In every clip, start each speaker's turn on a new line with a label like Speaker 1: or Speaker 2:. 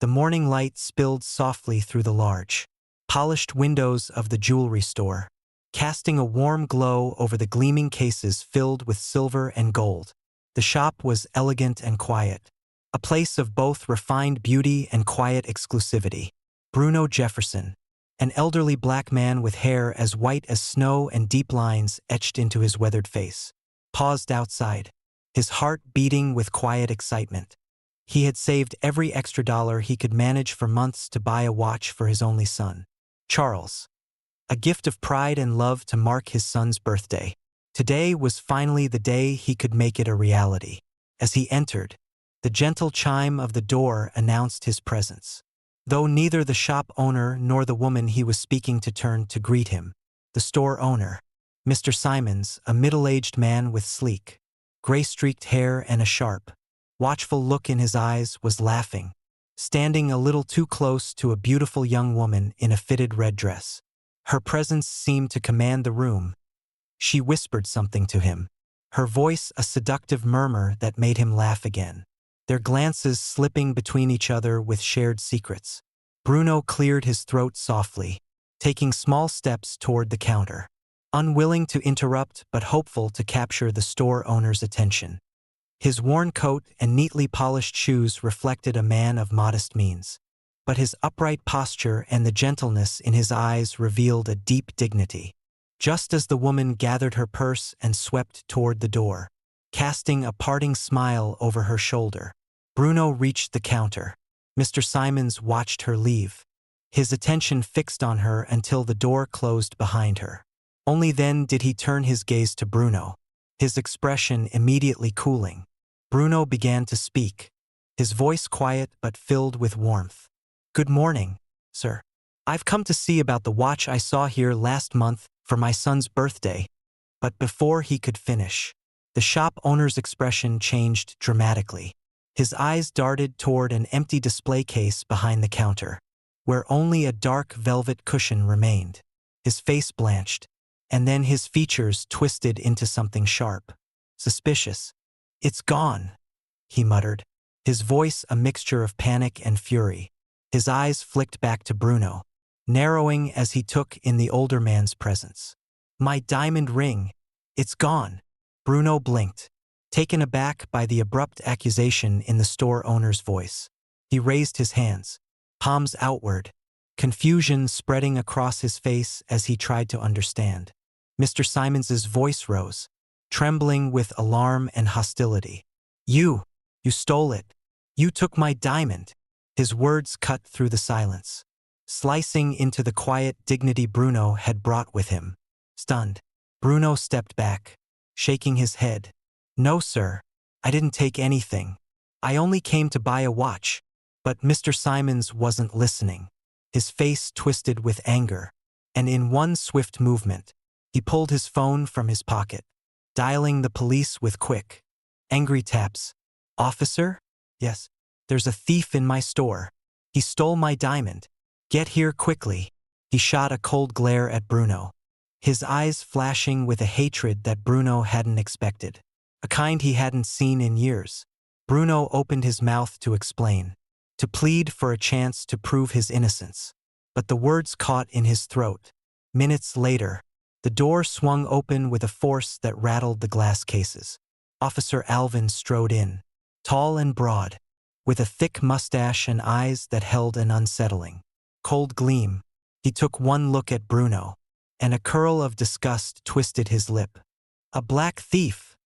Speaker 1: The morning light spilled softly through the large, polished windows of the jewelry store, casting a warm glow over the gleaming cases filled with silver and gold. The shop was elegant and quiet, a place of both refined beauty and quiet exclusivity. Bruno Jefferson, an elderly black man with hair as white as snow and deep lines etched into his weathered face, paused outside, his heart beating with quiet excitement. He had saved every extra dollar he could manage for months to buy a watch for his only son, Charles, a gift of pride and love to mark his son's birthday. Today was finally the day he could make it a reality. As he entered, the gentle chime of the door announced his presence. Though neither the shop owner nor the woman he was speaking to turned to greet him, the store owner, Mr. Simons, a middle-aged man with sleek, gray-streaked hair and a sharp, watchful look in his eyes, was laughing, standing a little too close to a beautiful young woman in a fitted red dress. Her presence seemed to command the room. She whispered something to him, her voice a seductive murmur that made him laugh again, their glances slipping between each other with shared secrets. Bruno cleared his throat softly, taking small steps toward the counter, unwilling to interrupt but hopeful to capture the store owner's attention. His worn coat and neatly polished shoes reflected a man of modest means, but his upright posture and the gentleness in his eyes revealed a deep dignity. Just as the woman gathered her purse and swept toward the door, casting a parting smile over her shoulder, Bruno reached the counter. Mr. Simons watched her leave, his attention fixed on her until the door closed behind her. Only then did he turn his gaze to Bruno, his expression immediately cooling. Bruno began to speak, his voice quiet but filled with warmth. "Good morning, sir. I've come to see about the watch I saw here last month for my son's birthday." But before he could finish, the shop owner's expression changed dramatically. His eyes darted toward an empty display case behind the counter, where only a dark velvet cushion remained. His face blanched, and then his features twisted into something sharp, suspicious. "It's gone," he muttered, his voice a mixture of panic and fury. His eyes flicked back to Bruno, narrowing as he took in the older man's presence. "My diamond ring. It's gone." Bruno blinked, taken aback by the abrupt accusation in the store owner's voice. He raised his hands, palms outward, confusion spreading across his face as he tried to understand. Mr. Simons's voice rose, trembling with alarm and hostility. You stole it. You took my diamond." His words cut through the silence, slicing into the quiet dignity Bruno had brought with him. Stunned, Bruno stepped back, shaking his head. "No, sir. I didn't take anything. I only came to buy a watch." But Mr. Simons wasn't listening. His face twisted with anger, and in one swift movement, he pulled his phone from his pocket, dialing the police with quick, angry taps. "Officer? Yes. There's a thief in my store. He stole my diamond. Get here quickly." He shot a cold glare at Bruno, his eyes flashing with a hatred that Bruno hadn't expected, a kind he hadn't seen in years. Bruno opened his mouth to explain, to plead for a chance to prove his innocence, but the words caught in his throat. Minutes later, the door swung open with a force that rattled the glass cases. Officer Alvin strode in, tall and broad, with a thick mustache and eyes that held an unsettling, cold gleam. He took one look at Bruno, and a curl of disgust twisted his lip. "A black thief,"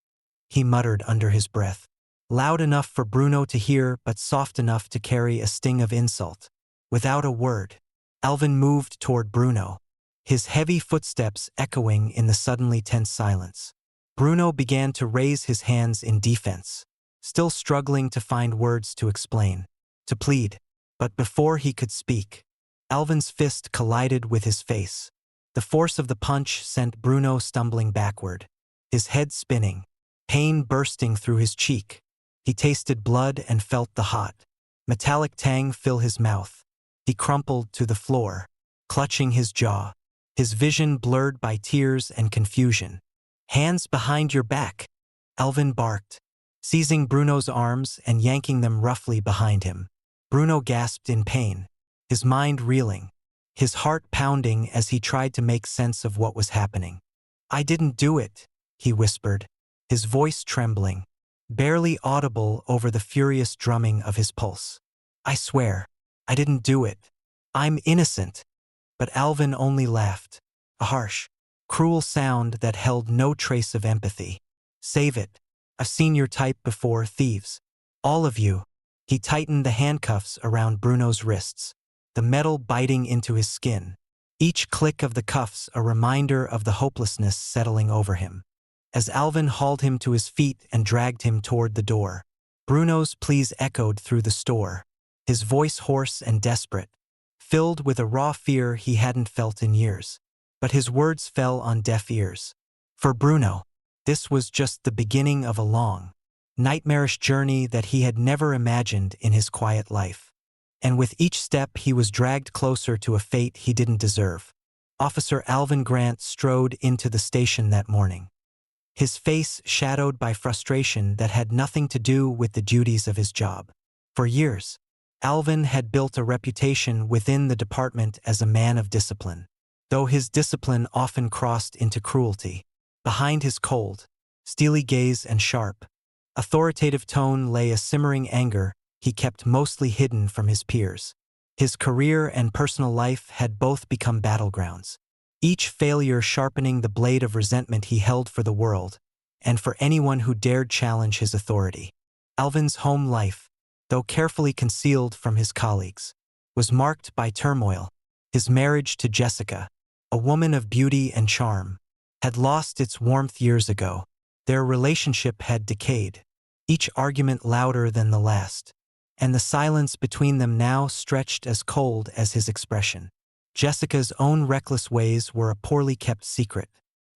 Speaker 1: he muttered under his breath, loud enough for Bruno to hear but soft enough to carry a sting of insult. Without a word, Alvin moved toward Bruno, his heavy footsteps echoing in the suddenly tense silence. Bruno began to raise his hands in defense, still struggling to find words to explain, to plead. But before he could speak, Alvin's fist collided with his face. The force of the punch sent Bruno stumbling backward, his head spinning, pain bursting through his cheek. He tasted blood and felt the hot, metallic tang fill his mouth. He crumpled to the floor, clutching his jaw, his vision blurred by tears and confusion. "Hands behind your back," Alvin barked, seizing Bruno's arms and yanking them roughly behind him. Bruno gasped in pain, his mind reeling, his heart pounding as he tried to make sense of what was happening. "I didn't do it," he whispered, his voice trembling, barely audible over the furious drumming of his pulse. "I swear, I didn't do it. I'm innocent." But Alvin only laughed, a harsh, cruel sound that held no trace of empathy. "Save it. I've seen your type before, thieves. All of you." He tightened the handcuffs around Bruno's wrists, the metal biting into his skin, each click of the cuffs a reminder of the hopelessness settling over him. As Alvin hauled him to his feet and dragged him toward the door, Bruno's pleas echoed through the store, his voice hoarse and desperate, filled with a raw fear he hadn't felt in years. But his words fell on deaf ears. For Bruno, this was just the beginning of a long, nightmarish journey that he had never imagined in his quiet life. And with each step he was dragged closer to a fate he didn't deserve. Officer Alvin Grant strode into the station that morning, his face shadowed by frustration that had nothing to do with the duties of his job. For years, Alvin had built a reputation within the department as a man of discipline, though his discipline often crossed into cruelty. Behind his cold, steely gaze and sharp, authoritative tone lay a simmering anger he kept mostly hidden from his peers. His career and personal life had both become battlegrounds, each failure sharpening the blade of resentment he held for the world and for anyone who dared challenge his authority. Alvin's home life, though carefully concealed from his colleagues, was marked by turmoil. His marriage to Jessica, a woman of beauty and charm, had lost its warmth years ago. Their relationship had decayed, each argument louder than the last, and the silence between them now stretched as cold as his expression. Jessica's own reckless ways were a poorly kept secret,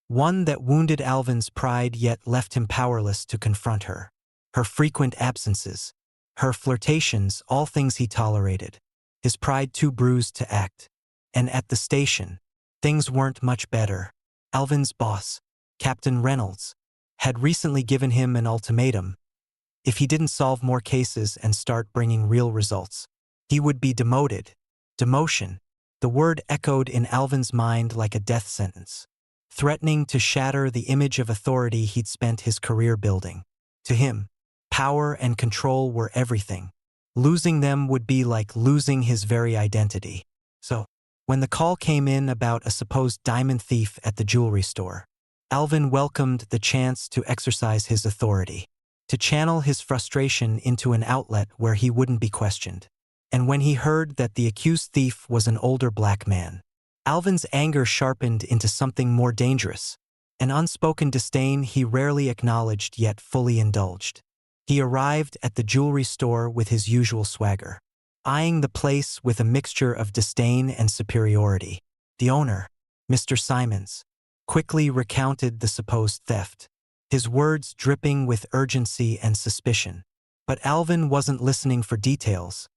Speaker 1: one that wounded Alvin's pride yet left him powerless to confront her. Her frequent absences, her flirtations, all things he tolerated, his pride too bruised to act. And at the station, things weren't much better. Alvin's boss, Captain Reynolds, had recently given him an ultimatum. If he didn't solve more cases and start bringing real results, he would be demoted. Demotion. The word echoed in Alvin's mind like a death sentence, threatening to shatter the image of authority he'd spent his career building. To him, power and control were everything. Losing them would be like losing his very identity. So, when the call came in about a supposed diamond thief at the jewelry store, Alvin welcomed the chance to exercise his authority, to channel his frustration into an outlet where he wouldn't be questioned. And when he heard that the accused thief was an older black man, Alvin's anger sharpened into something more dangerous, an unspoken disdain he rarely acknowledged yet fully indulged. He arrived at the jewelry store with his usual swagger, eyeing the place with a mixture of disdain and superiority. The owner, Mr. Simons, quickly recounted the supposed theft, his words dripping with urgency and suspicion. But Alvin wasn't listening for details.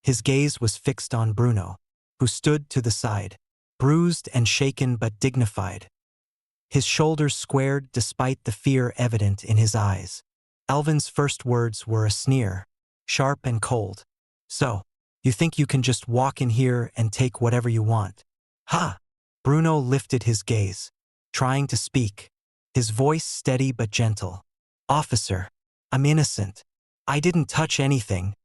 Speaker 1: His gaze was fixed on Bruno, who stood to the side, bruised and shaken but dignified, his shoulders squared despite the fear evident in his eyes. Alvin's first words were a sneer, sharp and cold. "So, you think you can just walk in here and take whatever you want? Ha!" Bruno lifted his gaze, trying to speak, his voice steady but gentle. "Officer, I'm innocent. I didn't touch anything."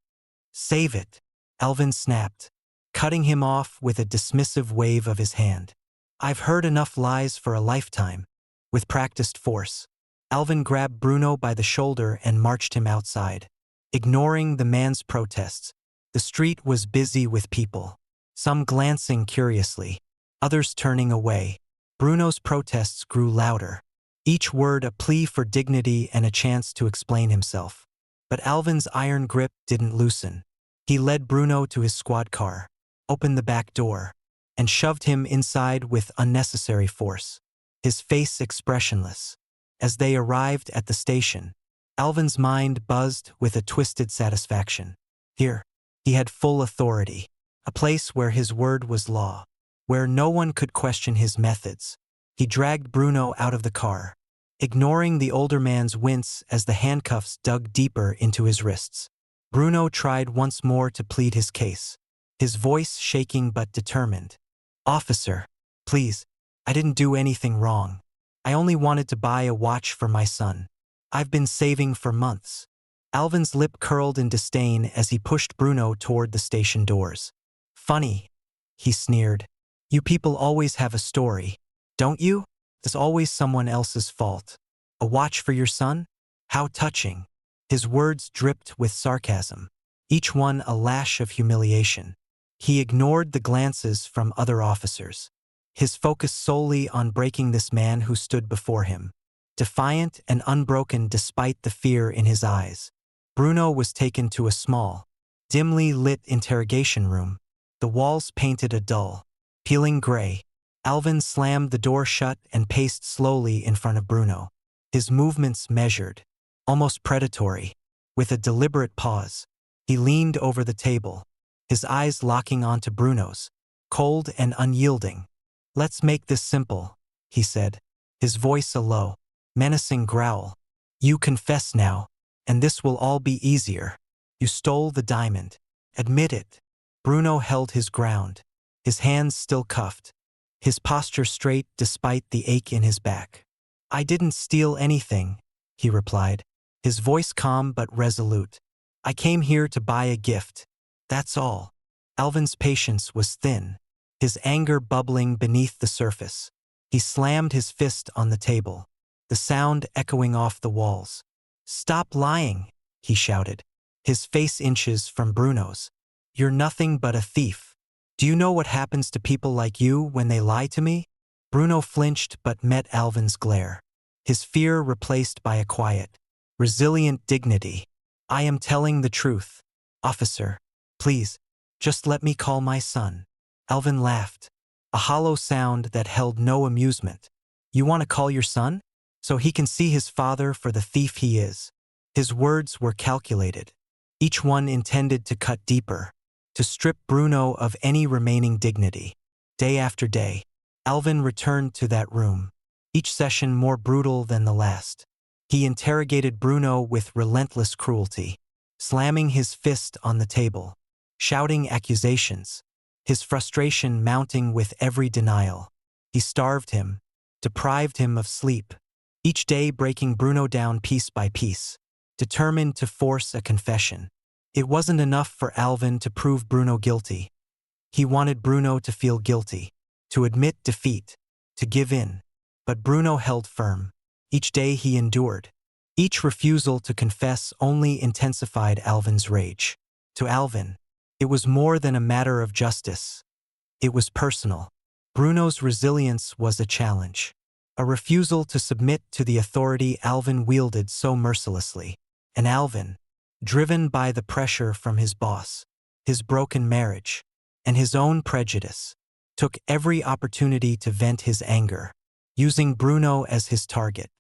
Speaker 1: "Save it," Alvin snapped, cutting him off with a dismissive wave of his hand. "I've heard enough lies for a lifetime." With practiced force, Alvin grabbed Bruno by the shoulder and marched him outside. Ignoring the man's protests, the street was busy with people, some glancing curiously, others turning away. Bruno's protests grew louder, each word a plea for dignity and a chance to explain himself. But Alvin's iron grip didn't loosen. He led Bruno to his squad car, opened the back door, and shoved him inside with unnecessary force, his face expressionless. As they arrived at the station, Alvin's mind buzzed with a twisted satisfaction. Here, he had full authority, a place where his word was law, where no one could question his methods. He dragged Bruno out of the car, ignoring the older man's wince as the handcuffs dug deeper into his wrists. Bruno tried once more to plead his case, his voice shaking but determined. "Officer, please, I didn't do anything wrong. I only wanted to buy a watch for my son. I've been saving for months." Alvin's lip curled in disdain as he pushed Bruno toward the station doors. "Funny," he sneered. "You people always have a story, don't you? It's always someone else's fault. A watch for your son? How touching." His words dripped with sarcasm, each one a lash of humiliation. He ignored the glances from other officers, his focus solely on breaking this man who stood before him, defiant and unbroken despite the fear in his eyes. Bruno was taken to a small, dimly lit interrogation room, the walls painted a dull, peeling gray. Alvin slammed the door shut and paced slowly in front of Bruno, his movements measured, almost predatory. With a deliberate pause, he leaned over the table, his eyes locking onto Bruno's, cold and unyielding. "Let's make this simple," he said, his voice a low, menacing growl. "You confess now, and this will all be easier. You stole the diamond. Admit it." Bruno held his ground, his hands still cuffed, his posture straight despite the ache in his back. "I didn't steal anything," he replied, his voice calm but resolute. "I came here to buy a gift. That's all." Alvin's patience was thin, his anger bubbling beneath the surface. He slammed his fist on the table, the sound echoing off the walls. "Stop lying," he shouted, his face inches from Bruno's. "You're nothing but a thief. Do you know what happens to people like you when they lie to me?" Bruno flinched but met Alvin's glare, his fear replaced by a quiet, resilient dignity. "I am telling the truth. Officer, please, just let me call my son." Alvin laughed, a hollow sound that held no amusement. "You want to call your son? So he can see his father for the thief he is." His words were calculated, each one intended to cut deeper, to strip Bruno of any remaining dignity. Day after day, Alvin returned to that room, each session more brutal than the last. He interrogated Bruno with relentless cruelty, slamming his fist on the table, shouting accusations, his frustration mounting with every denial. He starved him, deprived him of sleep, each day breaking Bruno down piece by piece, determined to force a confession. It wasn't enough for Alvin to prove Bruno guilty. He wanted Bruno to feel guilty, to admit defeat, to give in. But Bruno held firm. Each day he endured. Each refusal to confess only intensified Alvin's rage. To Alvin, it was more than a matter of justice. It was personal. Bruno's resilience was a challenge, a refusal to submit to the authority Alvin wielded so mercilessly. And Alvin, driven by the pressure from his boss, his broken marriage, and his own prejudice, took every opportunity to vent his anger, using Bruno as his target.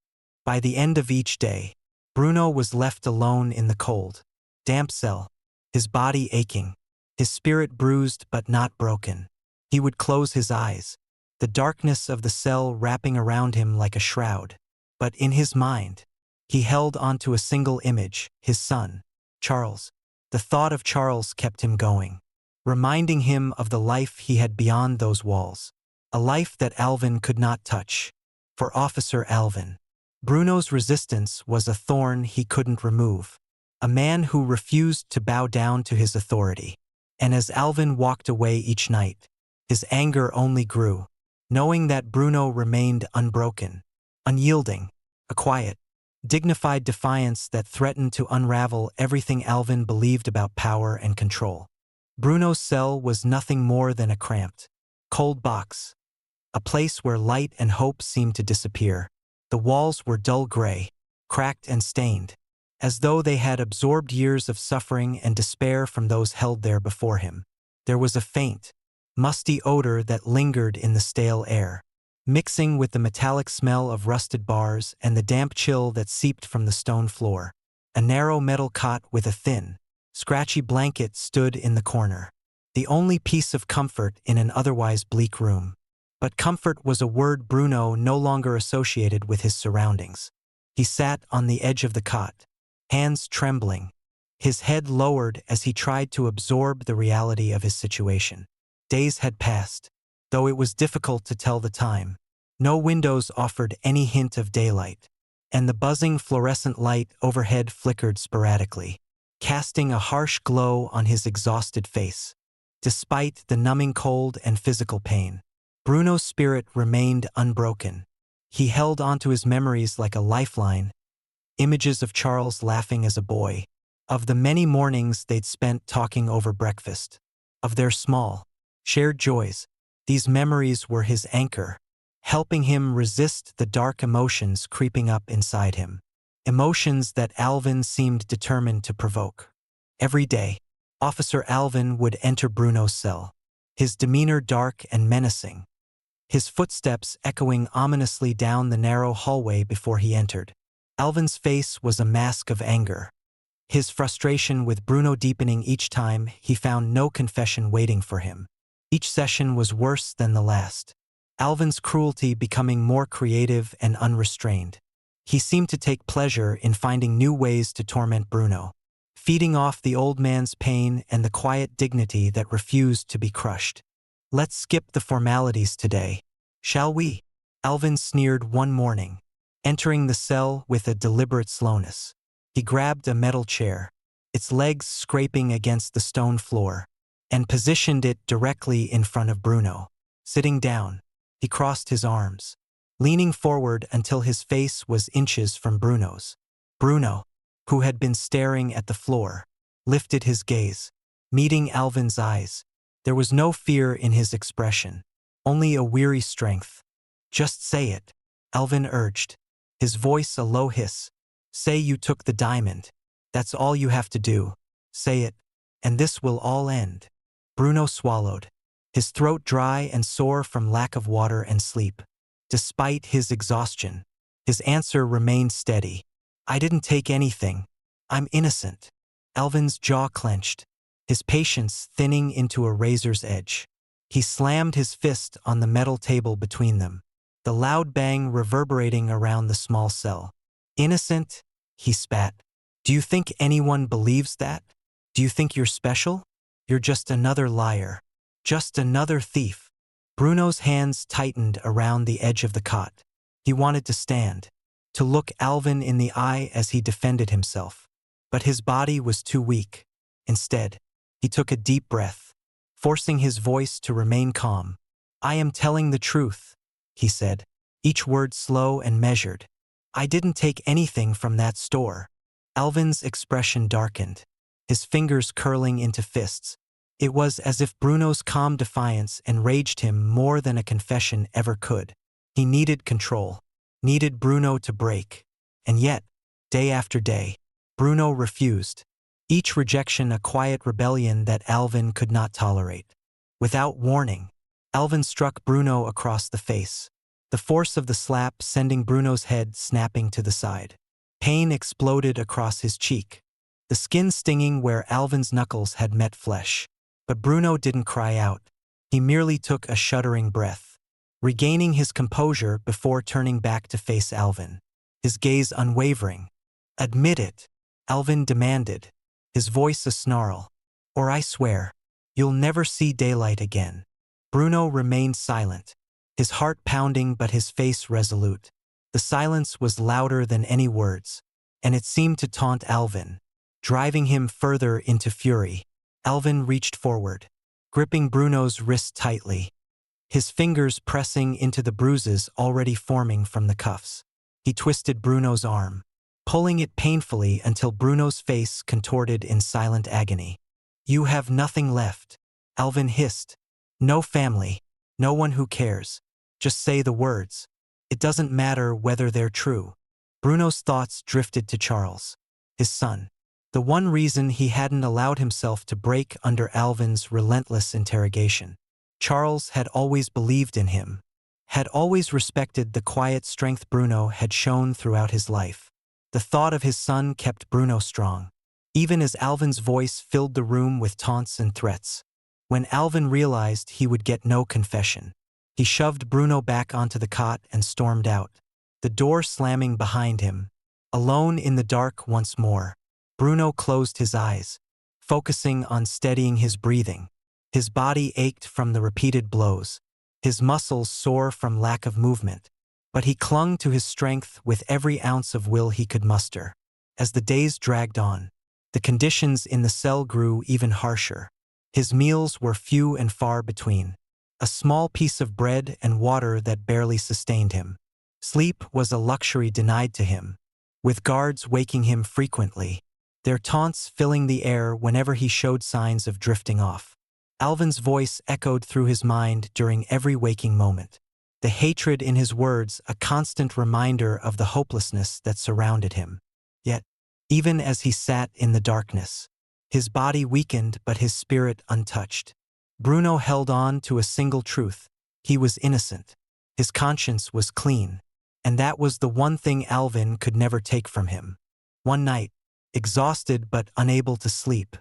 Speaker 1: By the end of each day, Bruno was left alone in the cold, damp cell, his body aching, his spirit bruised but not broken. He would close his eyes, the darkness of the cell wrapping around him like a shroud. But in his mind, he held onto a single image, his son, Charles. The thought of Charles kept him going, reminding him of the life he had beyond those walls, a life that Alvin could not touch. For Officer Alvin, Bruno's resistance was a thorn he couldn't remove, a man who refused to bow down to his authority. And as Alvin walked away each night, his anger only grew, knowing that Bruno remained unbroken, unyielding, a quiet, dignified defiance that threatened to unravel everything Alvin believed about power and control. Bruno's cell was nothing more than a cramped, cold box, a place where light and hope seemed to disappear. The walls were dull gray, cracked and stained, as though they had absorbed years of suffering and despair from those held there before him. There was a faint, musty odor that lingered in the stale air, mixing with the metallic smell of rusted bars and the damp chill that seeped from the stone floor. A narrow metal cot with a thin, scratchy blanket stood in the corner, the only piece of comfort in an otherwise bleak room. But comfort was a word Bruno no longer associated with his surroundings. He sat on the edge of the cot, hands trembling, His head lowered as he tried to absorb the reality of his situation. Days had passed, though it was difficult to tell the time. No windows offered any hint of daylight, and the buzzing fluorescent light overhead flickered sporadically, casting a harsh glow on his exhausted face. Despite the numbing cold and physical pain, Bruno's spirit remained unbroken. He held onto his memories like a lifeline, images of Charles laughing as a boy, of the many mornings they'd spent talking over breakfast, of their small, shared joys. These memories were his anchor, helping him resist the dark emotions creeping up inside him. Emotions that Alvin seemed determined to provoke. Every day, Officer Alvin would enter Bruno's cell, his demeanor dark and menacing, his footsteps echoing ominously down the narrow hallway before he entered. Alvin's face was a mask of anger, his frustration with Bruno deepening each time he found no confession waiting for him. Each session was worse than the last, Alvin's cruelty becoming more creative and unrestrained. He seemed to take pleasure in finding new ways to torment Bruno, feeding off the old man's pain and the quiet dignity that refused to be crushed. "Let's skip the formalities today, shall we?" Alvin sneered one morning, entering the cell with a deliberate slowness. He grabbed a metal chair, its legs scraping against the stone floor, and positioned it directly in front of Bruno. Sitting down, he crossed his arms, leaning forward until his face was inches from Bruno's. Bruno, who had been staring at the floor, lifted his gaze, meeting Alvin's eyes. There was no fear in his expression, only a weary strength. "Just say it," Alvin urged, his voice a low hiss. "Say you took the diamond. That's all you have to do. Say it, and this will all end." Bruno swallowed, his throat dry and sore from lack of water and sleep. Despite his exhaustion, his answer remained steady. "I didn't take anything. I'm innocent." Alvin's jaw clenched, his patience thinning into a razor's edge. He slammed his fist on the metal table between them, the loud bang reverberating around the small cell. "Innocent?" he spat. "Do you think anyone believes that? Do you think you're special? You're just another liar. Just another thief." Bruno's hands tightened around the edge of the cot. He wanted to stand, to look Alvin in the eye as he defended himself. But his body was too weak. Instead, he took a deep breath, forcing his voice to remain calm. "I am telling the truth," he said, each word slow and measured. "I didn't take anything from that store." Alvin's expression darkened, his fingers curling into fists. It was as if Bruno's calm defiance enraged him more than a confession ever could. He needed control, needed Bruno to break. And yet, day after day, Bruno refused, each rejection a quiet rebellion that Alvin could not tolerate. Without warning, Alvin struck Bruno across the face, the force of the slap sending Bruno's head snapping to the side. Pain exploded across his cheek, the skin stinging where Alvin's knuckles had met flesh. But Bruno didn't cry out. He merely took a shuddering breath, regaining his composure before turning back to face Alvin, his gaze unwavering. "Admit it," Alvin demanded, his voice a snarl, "or I swear, you'll never see daylight again." Bruno remained silent, his heart pounding but his face resolute. The silence was louder than any words, and it seemed to taunt Alvin, driving him further into fury. Alvin reached forward, gripping Bruno's wrist tightly, his fingers pressing into the bruises already forming from the cuffs. He twisted Bruno's arm, pulling it painfully until Bruno's face contorted in silent agony. "You have nothing left," Alvin hissed. "No family, no one who cares. Just say the words. It doesn't matter whether they're true." Bruno's thoughts drifted to Charles, his son. The one reason he hadn't allowed himself to break under Alvin's relentless interrogation. Charles had always believed in him, had always respected the quiet strength Bruno had shown throughout his life. The thought of his son kept Bruno strong, even as Alvin's voice filled the room with taunts and threats. When Alvin realized he would get no confession, he shoved Bruno back onto the cot and stormed out, the door slamming behind him, alone in the dark once more. Bruno closed his eyes, focusing on steadying his breathing. His body ached from the repeated blows, his muscles sore from lack of movement, but he clung to his strength with every ounce of will he could muster. As the days dragged on, the conditions in the cell grew even harsher. His meals were few and far between, a small piece of bread and water that barely sustained him. Sleep was a luxury denied to him, with guards waking him frequently, their taunts filling the air whenever he showed signs of drifting off. Alvin's voice echoed through his mind during every waking moment, the hatred in his words a constant reminder of the hopelessness that surrounded him. Yet, even as he sat in the darkness, his body weakened but his spirit untouched. Bruno held on to a single truth: he was innocent. His conscience was clean, and that was the one thing Alvin could never take from him. One night, exhausted but unable to sleep,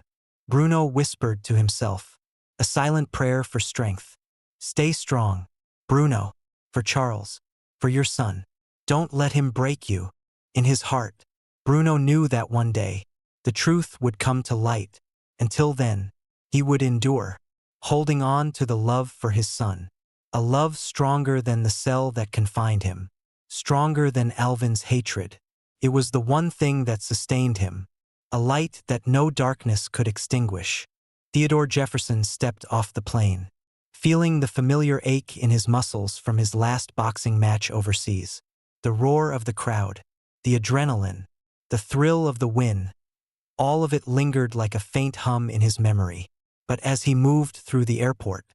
Speaker 1: Bruno whispered to himself, a silent prayer for strength. "Stay strong, Bruno, for Charles, for your son. Don't let him break you." In his heart, Bruno knew that one day, the truth would come to light. Until then, he would endure, holding on to the love for his son, a love stronger than the cell that confined him, stronger than Alvin's hatred. It was the one thing that sustained him, a light that no darkness could extinguish. Theodore Jefferson stepped off the plane, feeling the familiar ache in his muscles from his last boxing match overseas. The roar of the crowd, the adrenaline, the thrill of the win, all of it lingered like a faint hum in his memory. But as he moved through the airport,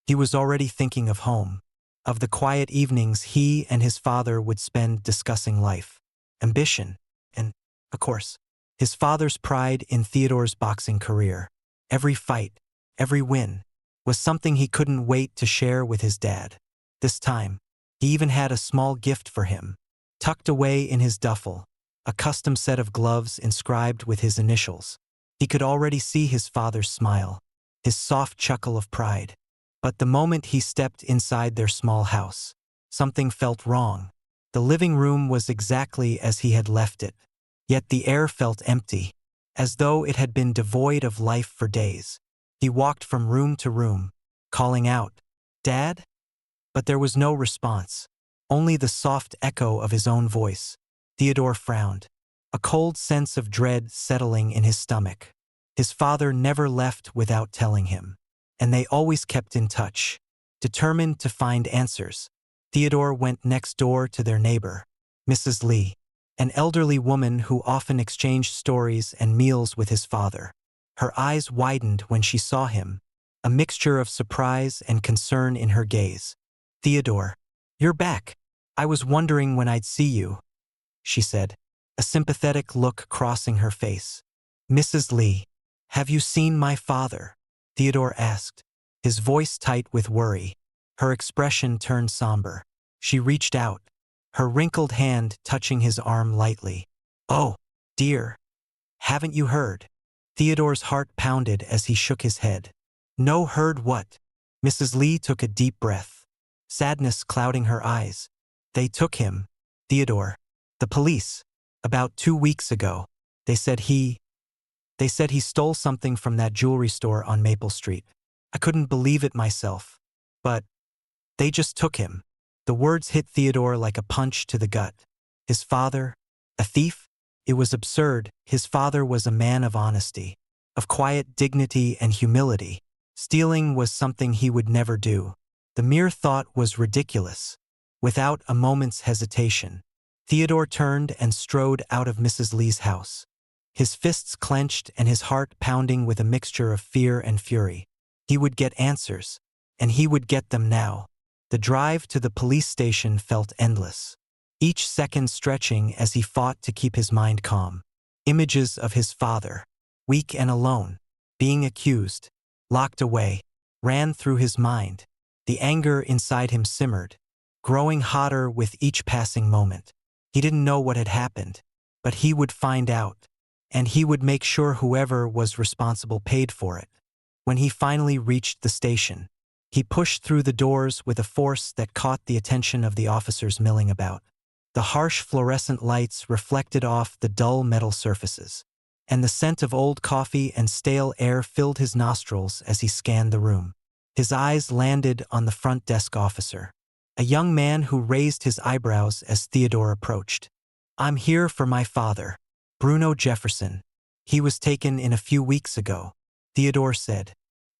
Speaker 1: he was already thinking of home, of the quiet evenings he and his father would spend discussing life, ambition, and, of course, his father's pride in Theodore's boxing career. Every fight, every win, was something he couldn't wait to share with his dad. This time, he even had a small gift for him, tucked away in his duffel, a custom set of gloves inscribed with his initials. He could already see his father's smile, his soft chuckle of pride. But the moment he stepped inside their small house, something felt wrong. The living room was exactly as he had left it, yet the air felt empty, as though it had been devoid of life for days. He walked from room to room, calling out, "Dad?" But there was no response, only the soft echo of his own voice. Theodore frowned, a cold sense of dread settling in his stomach. His father never left without telling him, and they always kept in touch. Determined to find answers, Theodore went next door to their neighbor, Mrs. Lee, an elderly woman who often exchanged stories and meals with his father. Her eyes widened when she saw him, a mixture of surprise and concern in her gaze. "Theodore, you're back. I was wondering when I'd see you," she said, a sympathetic look crossing her face. "Mrs. Lee, have you seen my father?" Theodore asked, his voice tight with worry. Her expression turned somber. She reached out, her wrinkled hand touching his arm lightly. "Oh, dear. Haven't you heard?" Theodore's heart pounded as he shook his head. "No, heard what?" Mrs. Lee took a deep breath, sadness clouding her eyes. "They took him, Theodore. The police. About 2 weeks ago. They said he stole something from that jewelry store on Maple Street. I couldn't believe it myself. But they just took him." The words hit Theodore like a punch to the gut. His father? A thief? It was absurd. His father was a man of honesty, of quiet dignity and humility. Stealing was something he would never do. The mere thought was ridiculous. Without a moment's hesitation, Theodore turned and strode out of Mrs. Lee's house, his fists clenched and his heart pounding with a mixture of fear and fury. He would get answers, and he would get them now. The drive to the police station felt endless, each second stretching as he fought to keep his mind calm. Images of his father, weak and alone, being accused, locked away, ran through his mind. The anger inside him simmered, growing hotter with each passing moment. He didn't know what had happened, but he would find out, and he would make sure whoever was responsible paid for it. When he finally reached the station, he pushed through the doors with a force that caught the attention of the officers milling about. The harsh fluorescent lights reflected off the dull metal surfaces, and the scent of old coffee and stale air filled his nostrils as he scanned the room. His eyes landed on the front desk officer, a young man who raised his eyebrows as Theodore approached. "I'm here for my father, Bruno Jefferson. He was taken in a few weeks ago," Theodore said,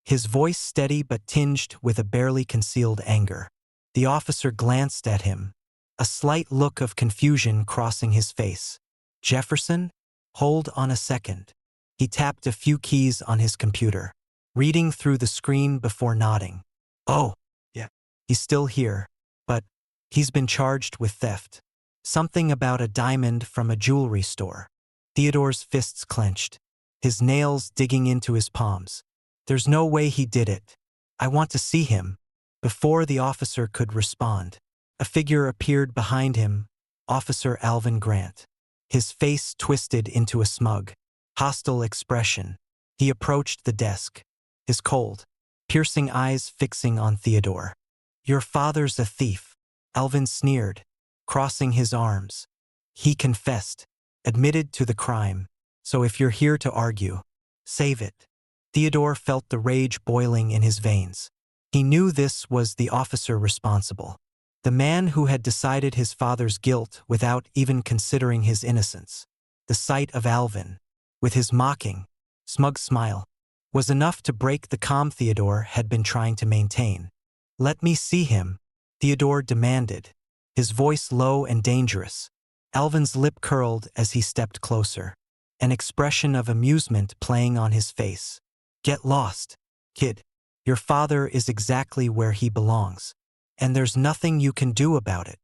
Speaker 1: his voice steady but tinged with a barely concealed anger. The officer glanced at him, a slight look of confusion crossing his face. "Jefferson? Hold on a second." He tapped a few keys on his computer, reading through the screen before nodding. "Oh, yeah. He's still here, but he's been charged with theft. Something about a diamond from a jewelry store." Theodore's fists clenched, his nails digging into his palms. "There's no way he did it. I want to see him." Before the officer could respond, a figure appeared behind him, Officer Alvin Grant. His face twisted into a smug, hostile expression. He approached the desk, his cold, piercing eyes fixing on Theodore. "Your father's a thief," Alvin sneered, crossing his arms. "He confessed, admitted to the crime, so if you're here to argue, save it." Theodore felt the rage boiling in his veins. He knew this was the officer responsible, the man who had decided his father's guilt without even considering his innocence. The sight of Alvin, with his mocking, smug smile, was enough to break the calm Theodore had been trying to maintain. "Let me see him," Theodore demanded, his voice low and dangerous. Alvin's lip curled as he stepped closer, an expression of amusement playing on his face. "Get lost, kid. Your father is exactly where he belongs, and there's nothing you can do about it."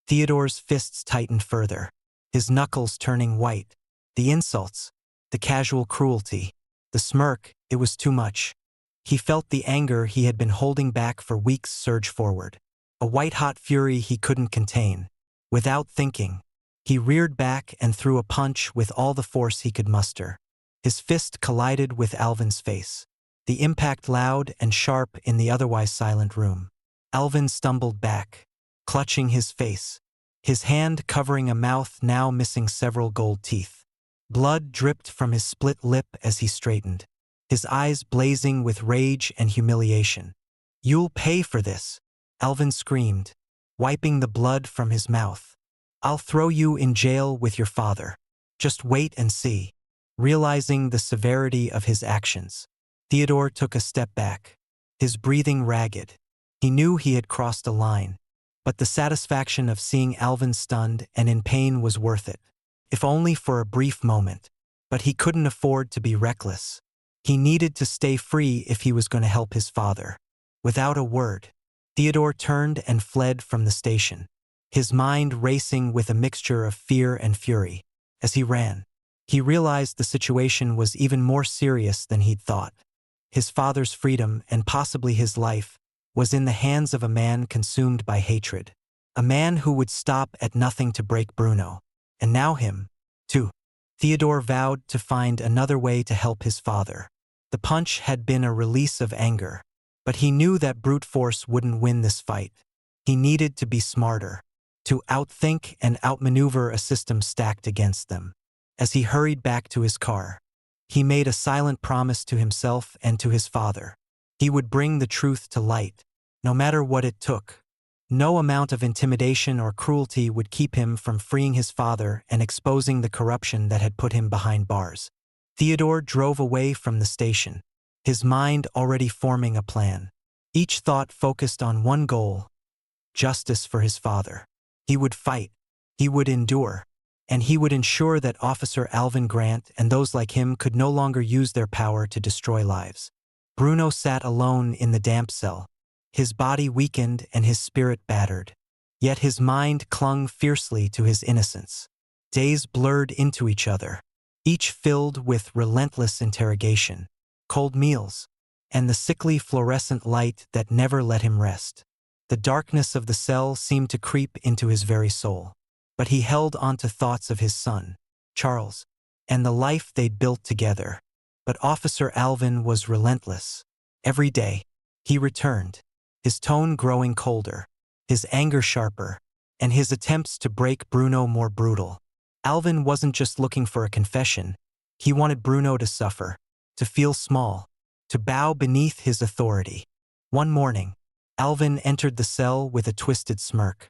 Speaker 1: Theodore's fists tightened further, his knuckles turning white. The insults, the casual cruelty, the smirk, it was too much. He felt the anger he had been holding back for weeks surge forward, a white-hot fury he couldn't contain. Without thinking, he reared back and threw a punch with all the force he could muster. His fist collided with Alvin's face, the impact loud and sharp in the otherwise silent room. Alvin stumbled back, clutching his face, his hand covering a mouth now missing several gold teeth. Blood dripped from his split lip as he straightened, his eyes blazing with rage and humiliation. "You'll pay for this," Alvin screamed, wiping the blood from his mouth. "I'll throw you in jail with your father. Just wait and see." Realizing the severity of his actions, Theodore took a step back, his breathing ragged. He knew he had crossed a line, but the satisfaction of seeing Alvin stunned and in pain was worth it, if only for a brief moment. But he couldn't afford to be reckless. He needed to stay free if he was going to help his father. Without a word, Theodore turned and fled from the station, his mind racing with a mixture of fear and fury. As he ran, he realized the situation was even more serious than he'd thought. His father's freedom, and possibly his life, was in the hands of a man consumed by hatred. A man who would stop at nothing to break Bruno. And now him, too. Theodore vowed to find another way to help his father. The punch had been a release of anger, but he knew that brute force wouldn't win this fight. He needed to be smarter, to outthink and outmaneuver a system stacked against them. As he hurried back to his car, he made a silent promise to himself and to his father. He would bring the truth to light, no matter what it took. No amount of intimidation or cruelty would keep him from freeing his father and exposing the corruption that had put him behind bars. Theodore drove away from the station, his mind already forming a plan. Each thought focused on one goal: justice for his father. He would fight, he would endure, and he would ensure that Officer Alvin Grant and those like him could no longer use their power to destroy lives. Bruno sat alone in the damp cell, his body weakened and his spirit battered. Yet his mind clung fiercely to his innocence. Days blurred into each other, each filled with relentless interrogation, cold meals, and the sickly fluorescent light that never let him rest. The darkness of the cell seemed to creep into his very soul. But he held on to thoughts of his son, Charles, and the life they'd built together. But Officer Alvin was relentless. Every day, he returned, his tone growing colder, his anger sharper, and his attempts to break Bruno more brutal. Alvin wasn't just looking for a confession, He wanted Bruno to suffer, to feel small, to bow beneath his authority. One morning, Alvin entered the cell with a twisted smirk,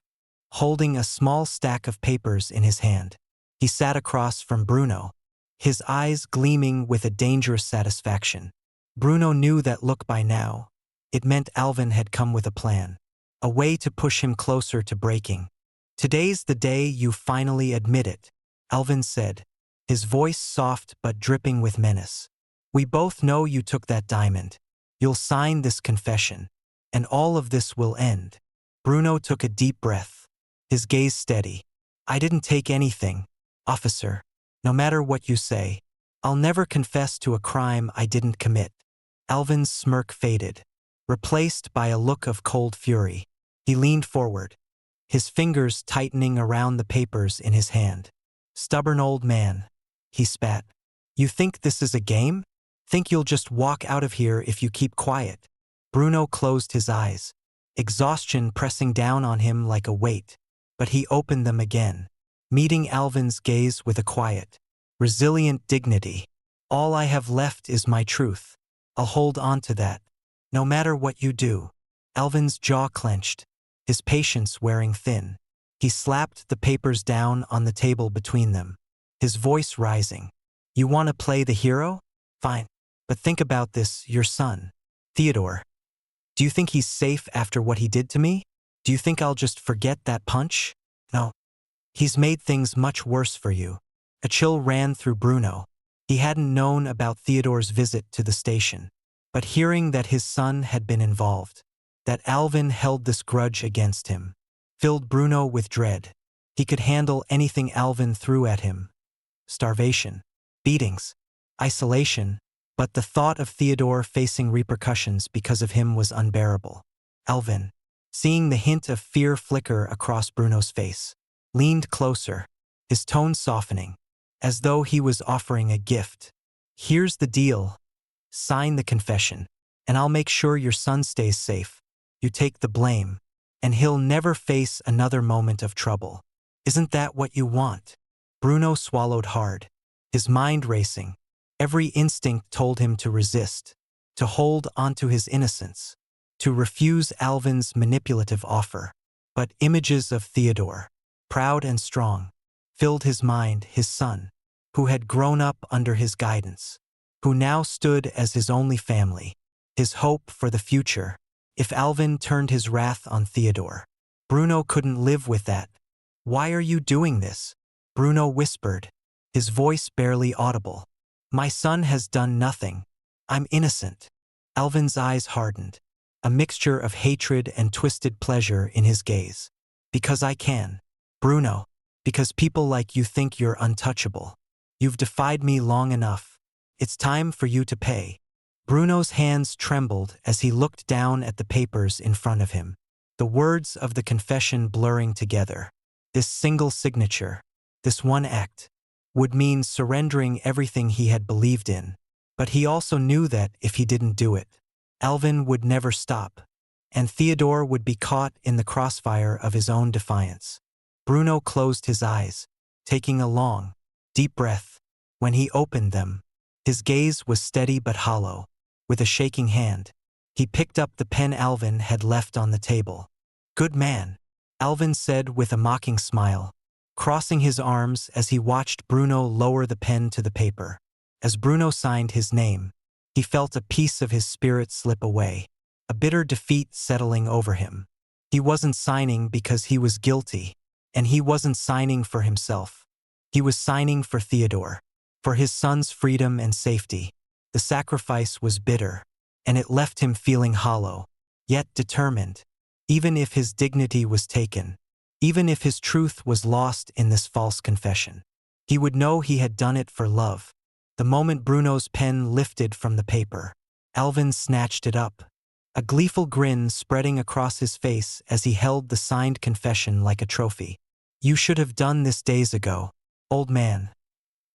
Speaker 1: holding a small stack of papers in his hand. He sat across from Bruno, his eyes gleaming with a dangerous satisfaction. Bruno knew that look by now. It meant Alvin had come with a plan, a way to push him closer to breaking. "Today's the day you finally admit it," Alvin said, his voice soft but dripping with menace. "We both know you took that diamond. You'll sign this confession, and all of this will end." Bruno took a deep breath, his gaze steady. "I didn't take anything, officer. No matter what you say, I'll never confess to a crime I didn't commit." Alvin's smirk faded, replaced by a look of cold fury. He leaned forward, his fingers tightening around the papers in his hand. "Stubborn old man," he spat. "You think this is a game? Think you'll just walk out of here if you keep quiet?" Bruno closed his eyes, exhaustion pressing down on him like a weight. But he opened them again, meeting Alvin's gaze with a quiet, resilient dignity. "All I have left is my truth. I'll hold on to that, no matter what you do." Alvin's jaw clenched, his patience wearing thin. He slapped the papers down on the table between them, his voice rising. "You want to play the hero? Fine. But think about this, your son, Theodore. Do you think he's safe after what he did to me? Do you think I'll just forget that punch? No. He's made things much worse for you." A chill ran through Bruno. He hadn't known about Theodore's visit to the station, but hearing that his son had been involved, that Alvin held this grudge against him, filled Bruno with dread. He could handle anything Alvin threw at him. Starvation, beatings, isolation, but the thought of Theodore facing repercussions because of him was unbearable. Alvin, seeing the hint of fear flicker across Bruno's face, leaned closer, his tone softening, as though he was offering a gift. "Here's the deal. Sign the confession, and I'll make sure your son stays safe. You take the blame, and he'll never face another moment of trouble. Isn't that what you want?" Bruno swallowed hard, his mind racing. Every instinct told him to resist, to hold onto his innocence, to refuse Alvin's manipulative offer. But images of Theodore, proud and strong, filled his mind, his son, who had grown up under his guidance, who now stood as his only family, his hope for the future. If Alvin turned his wrath on Theodore, Bruno couldn't live with that. "Why are you doing this?" Bruno whispered, his voice barely audible. "My son has done nothing. I'm innocent." Alvin's eyes hardened, a mixture of hatred and twisted pleasure in his gaze. "Because I can, Bruno. Because people like you think you're untouchable. You've defied me long enough. It's time for you to pay." Bruno's hands trembled as he looked down at the papers in front of him, the words of the confession blurring together. This single signature, this one act, would mean surrendering everything he had believed in. But he also knew that if he didn't do it, Alvin would never stop, and Theodore would be caught in the crossfire of his own defiance. Bruno closed his eyes, taking a long, deep breath. When he opened them, his gaze was steady but hollow. With a shaking hand, he picked up the pen Alvin had left on the table. "Good man," Alvin said with a mocking smile, crossing his arms as he watched Bruno lower the pen to the paper. As Bruno signed his name, he felt a piece of his spirit slip away, a bitter defeat settling over him. He wasn't signing because he was guilty, and he wasn't signing for himself. He was signing for Theodore, for his son's freedom and safety. The sacrifice was bitter, and it left him feeling hollow, yet determined. Even if his dignity was taken, even if his truth was lost in this false confession, he would know he had done it for love. The moment Bruno's pen lifted from the paper, Alvin snatched it up, a gleeful grin spreading across his face as he held the signed confession like a trophy. "You should have done this days ago, old man,"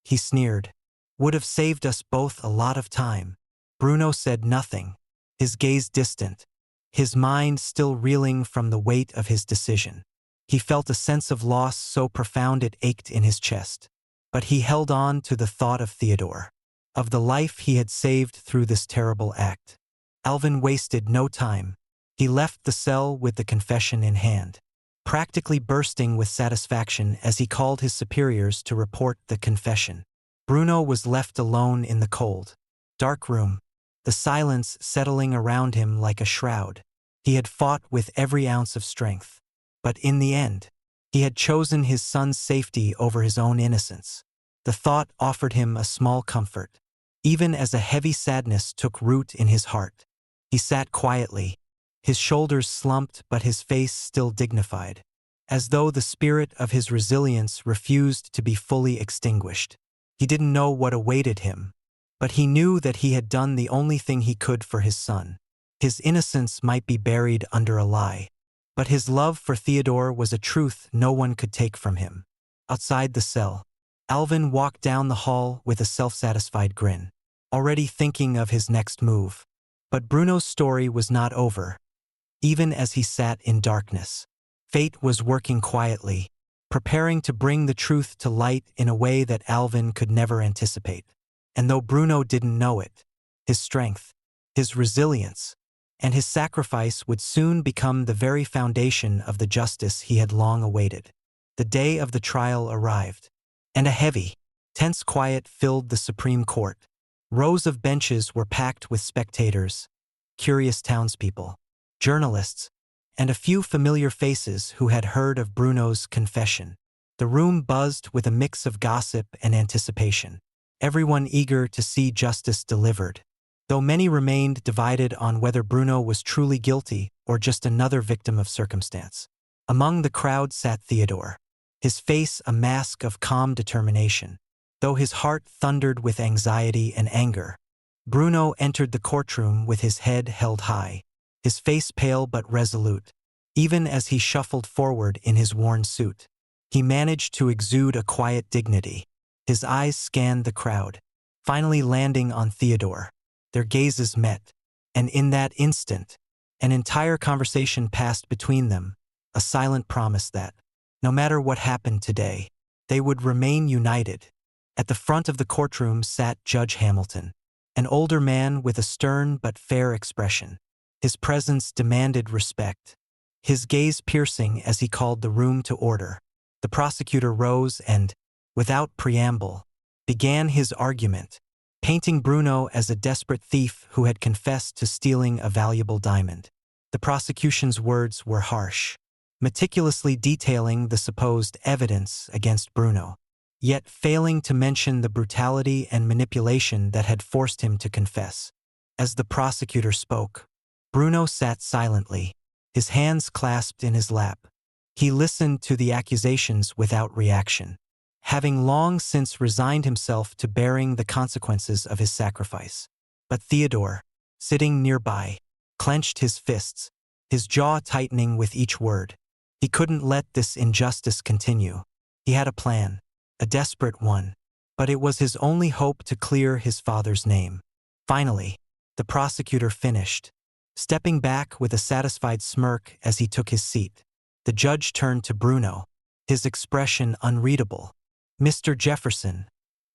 Speaker 1: he sneered. "Would have saved us both a lot of time." Bruno said nothing, his gaze distant, his mind still reeling from the weight of his decision. He felt a sense of loss so profound it ached in his chest. but he held on to the thought of Theodore, of the life he had saved through this terrible act. Alvin wasted no time. He left the cell with the confession in hand, practically bursting with satisfaction as he called his superiors to report the confession. Bruno was left alone in the cold, dark room, the silence settling around him like a shroud. He had fought with every ounce of strength, but in the end, he had chosen his son's safety over his own innocence. The thought offered him a small comfort, even as a heavy sadness took root in his heart. He sat quietly, his shoulders slumped but his face still dignified, as though the spirit of his resilience refused to be fully extinguished. He didn't know what awaited him, but he knew that he had done the only thing he could for his son. His innocence might be buried under a lie, but his love for Theodore was a truth no one could take from him. Outside the cell, Alvin walked down the hall with a self-satisfied grin, already thinking of his next move. But Bruno's story was not over. Even as he sat in darkness, fate was working quietly, preparing to bring the truth to light in a way that Alvin could never anticipate. And though Bruno didn't know it, his strength, his resilience, and his sacrifice would soon become the very foundation of the justice he had long awaited. The day of the trial arrived, and a heavy, tense quiet filled the Supreme Court. Rows of benches were packed with spectators, curious townspeople, journalists, and a few familiar faces who had heard of Bruno's confession. The room buzzed with a mix of gossip and anticipation, everyone eager to see justice delivered, though many remained divided on whether Bruno was truly guilty or just another victim of circumstance. Among the crowd sat Theodore, his face a mask of calm determination, though his heart thundered with anxiety and anger. Bruno entered the courtroom with his head held high, his face pale but resolute. Even as he shuffled forward in his worn suit, he managed to exude a quiet dignity. His eyes scanned the crowd, finally landing on Theodore. Their gazes met, and in that instant, an entire conversation passed between them, a silent promise that, no matter what happened today, they would remain united. At the front of the courtroom sat Judge Hamilton, an older man with a stern but fair expression. His presence demanded respect, his gaze piercing as he called the room to order. The prosecutor rose and, without preamble, began his argument, painting Bruno as a desperate thief who had confessed to stealing a valuable diamond. The prosecution's words were harsh, meticulously detailing the supposed evidence against Bruno, yet failing to mention the brutality and manipulation that had forced him to confess. As the prosecutor spoke, Bruno sat silently, his hands clasped in his lap. He listened to the accusations without reaction, having long since resigned himself to bearing the consequences of his sacrifice. But Theodore, sitting nearby, clenched his fists, his jaw tightening with each word. He couldn't let this injustice continue. He had a plan, a desperate one, but it was his only hope to clear his father's name. Finally, the prosecutor finished, stepping back with a satisfied smirk as he took his seat. The judge turned to Bruno, his expression unreadable. "Mr. Jefferson,"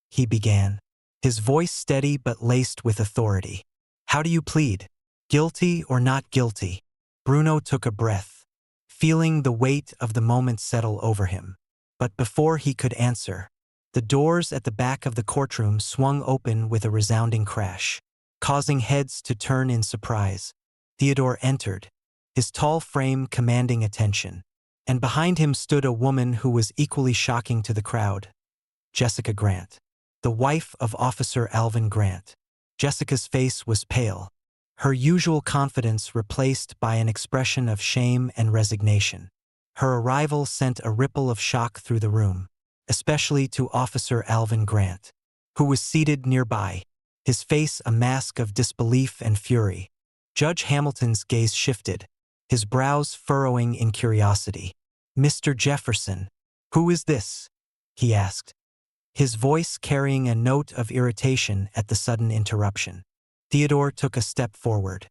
Speaker 1: he began, his voice steady but laced with authority. "How do you plead? Guilty or not guilty?" Bruno took a breath, feeling the weight of the moment settle over him. But before he could answer, the doors at the back of the courtroom swung open with a resounding crash, causing heads to turn in surprise. Theodore entered, his tall frame commanding attention, and behind him stood a woman who was equally shocking to the crowd. Jessica Grant, the wife of Officer Alvin Grant. Jessica's face was pale, her usual confidence replaced by an expression of shame and resignation. Her arrival sent a ripple of shock through the room, especially to Officer Alvin Grant, who was seated nearby, his face a mask of disbelief and fury. Judge Hamilton's gaze shifted, his brows furrowing in curiosity. "Mr. Jefferson, who is this?" he asked, his voice carrying a note of irritation at the sudden interruption. Theodore took a step forward,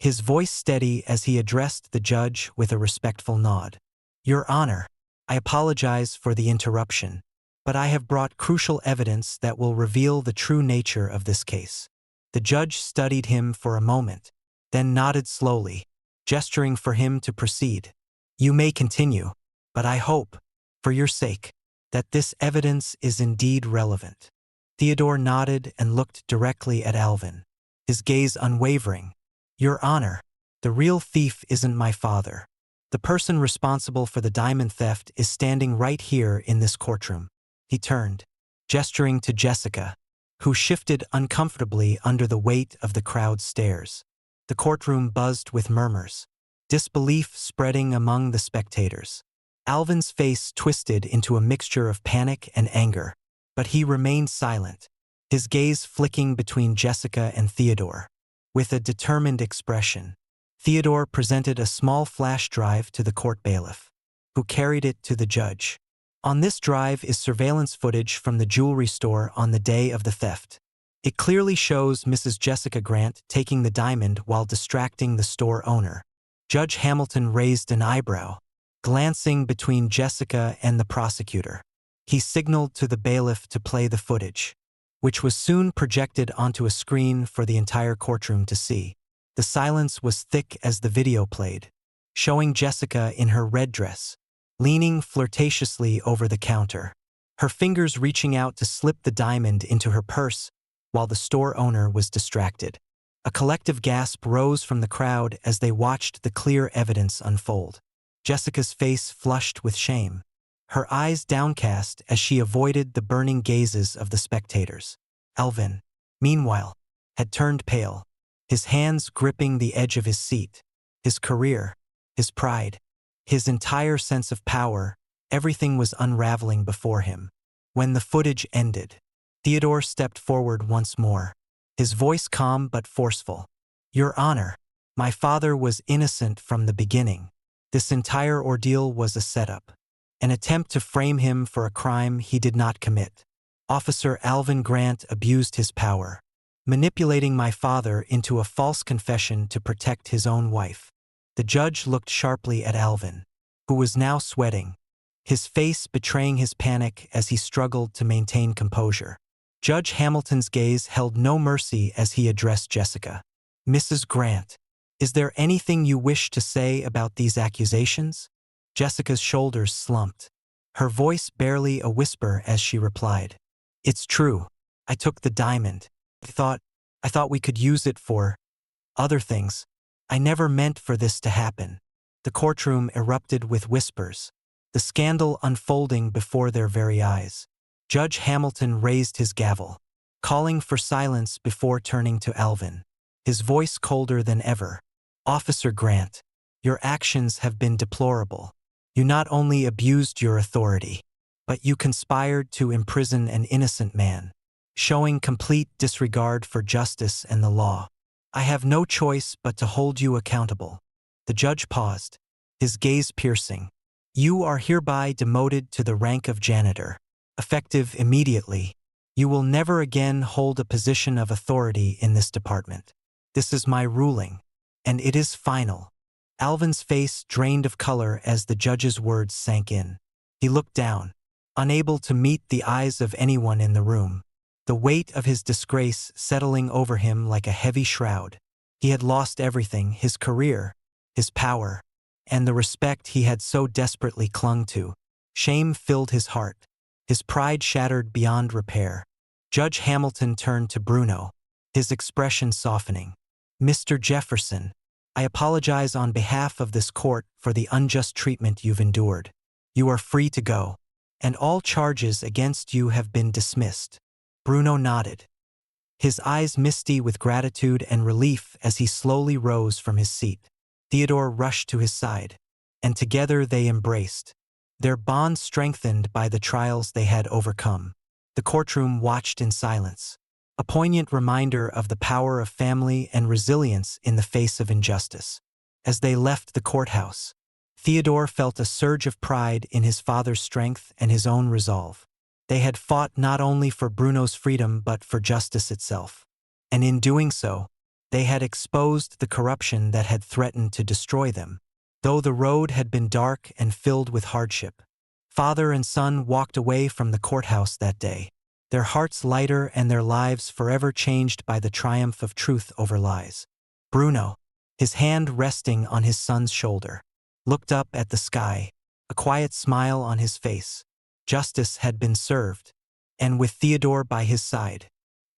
Speaker 1: his voice steady as he addressed the judge with a respectful nod. "Your Honor, I apologize for the interruption. but I have brought crucial evidence that will reveal the true nature of this case." The judge studied him for a moment, then nodded slowly, gesturing for him to proceed. "You may continue, but I hope, for your sake, that this evidence is indeed relevant." Theodore nodded and looked directly at Alvin, his gaze unwavering. "Your Honor, the real thief isn't my father. The person responsible for the diamond theft is standing right here in this courtroom." He turned, gesturing to Jessica, who shifted uncomfortably under the weight of the crowd's stares. The courtroom buzzed with murmurs, disbelief spreading among the spectators. Alvin's face twisted into a mixture of panic and anger, but he remained silent, his gaze flicking between Jessica and Theodore. With a determined expression, Theodore presented a small flash drive to the court bailiff, who carried it to the judge. On this drive is surveillance footage from the jewelry store on the day of the theft. It clearly shows Mrs. Jessica Grant taking the diamond while distracting the store owner. Judge Hamilton raised an eyebrow, glancing between Jessica and the prosecutor. He signaled to the bailiff to play the footage, which was soon projected onto a screen for the entire courtroom to see. The silence was thick as the video played, showing Jessica in her red dress, leaning flirtatiously over the counter, her fingers reaching out to slip the diamond into her purse while the store owner was distracted. A collective gasp rose from the crowd as they watched the clear evidence unfold. Jessica's face flushed with shame, her eyes downcast as she avoided the burning gazes of the spectators. Alvin, meanwhile, had turned pale, his hands gripping the edge of his seat. His career, his pride, his entire sense of power, everything was unraveling before him. When the footage ended, Theodore stepped forward once more, his voice calm but forceful. "Your Honor, my father was innocent from the beginning. This entire ordeal was a setup, an attempt to frame him for a crime he did not commit. Officer Alvin Grant abused his power, manipulating my father into a false confession to protect his own wife." The judge looked sharply at Alvin, who was now sweating, his face betraying his panic as he struggled to maintain composure. Judge Hamilton's gaze held no mercy as he addressed Jessica. "Mrs. Grant, is there anything you wish to say about these accusations?" Jessica's shoulders slumped, her voice barely a whisper as she replied. "It's true. I took the diamond. I thought we could use it for other things. I never meant for this to happen." The courtroom erupted with whispers, the scandal unfolding before their very eyes. Judge Hamilton raised his gavel, calling for silence before turning to Alvin, his voice colder than ever. "Officer Grant, your actions have been deplorable. You not only abused your authority, but you conspired to imprison an innocent man, showing complete disregard for justice and the law. I have no choice but to hold you accountable." The judge paused, his gaze piercing. "You are hereby demoted to the rank of janitor, effective immediately. You will never again hold a position of authority in this department. This is my ruling, and it is final." Alvin's face drained of color as the judge's words sank in. He looked down, unable to meet the eyes of anyone in the room, the weight of his disgrace settling over him like a heavy shroud. He had lost everything: his career, his power, and the respect he had so desperately clung to. Shame filled his heart, his pride shattered beyond repair. Judge Hamilton turned to Bruno, his expression softening. "Mr. Jefferson, I apologize on behalf of this court for the unjust treatment you've endured. You are free to go, and all charges against you have been dismissed." Bruno nodded, his eyes misty with gratitude and relief as he slowly rose from his seat. Theodore rushed to his side, and together they embraced, their bond strengthened by the trials they had overcome. The courtroom watched in silence, a poignant reminder of the power of family and resilience in the face of injustice. As they left the courthouse, Theodore felt a surge of pride in his father's strength and his own resolve. They had fought not only for Bruno's freedom but for justice itself. And in doing so, they had exposed the corruption that had threatened to destroy them. Though the road had been dark and filled with hardship, Father and son walked away from the courthouse that day, their hearts lighter and their lives forever changed by the triumph of truth over lies. Bruno, his hand resting on his son's shoulder, looked up at the sky, a quiet smile on his face. Justice had been served, and with Theodore by his side,